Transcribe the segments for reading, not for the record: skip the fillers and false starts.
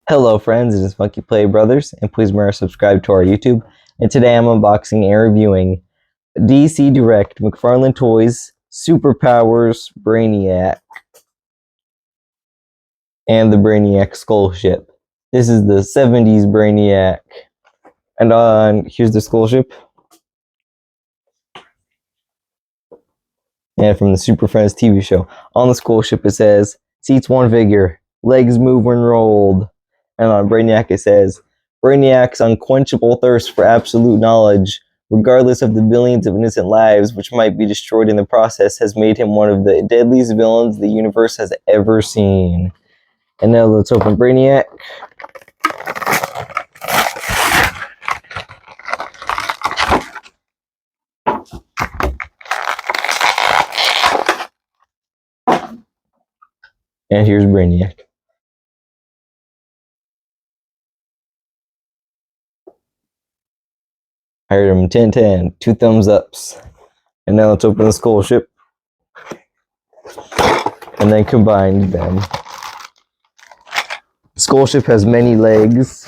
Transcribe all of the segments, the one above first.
Hello friends, it is Funky Play Brothers, and please remember to subscribe to our YouTube. And today I'm unboxing and reviewing DC Direct McFarlane Toys Superpowers Brainiac and the Brainiac Skull Ship. This is the 70s Brainiac. And here's the Skull Ship. And from the Super Friends TV show. On the Skull Ship it says, seats one figure, legs move when rolled. And on Brainiac it says, Brainiac's unquenchable thirst for absolute knowledge, regardless of the billions of innocent lives which might be destroyed in the process, has made him one of the deadliest villains the universe has ever seen. And now let's open Brainiac. And here's Brainiac. I heard him 10-10, 2 thumbs ups. And now let's open the Skull Ship. And then combine them. The Skull Ship has many legs.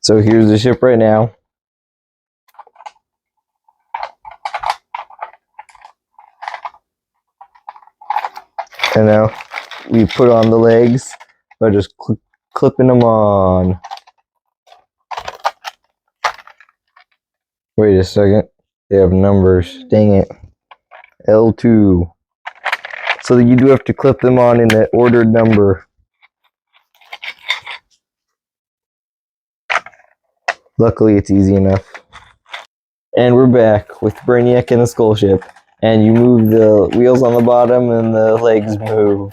So here's the ship right now. And now we put on the legs by just clipping them on. Wait a second. They have numbers. Dang it. L2. So you do have to clip them on in the ordered number. Luckily, it's easy enough. And we're back with Brainiac and the Skull Ship. And you move the wheels on the bottom and the legs move.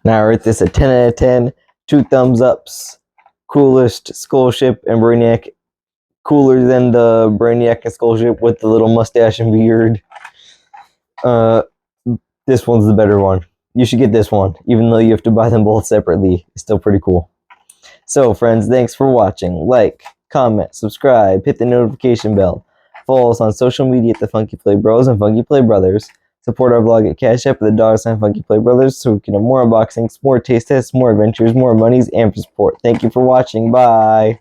Now I rate this a 10 out of 10, 2 thumbs ups. Coolest Skull Ship and Brainiac. Cooler than the Brainiac and Skull Ship with the little mustache and beard. This one's the better one. You should get this one, even though you have to buy them both separately. It's still pretty cool. So friends, thanks for watching. Like, comment, subscribe, hit the notification bell. Follow us on social media at the Funky Play Bros and Funky Play Brothers. Support our vlog at cashapp at the $sign Funky Play Brothers so we can have more unboxings, more taste tests, more adventures, more monies, and for support. Thank you for watching. Bye.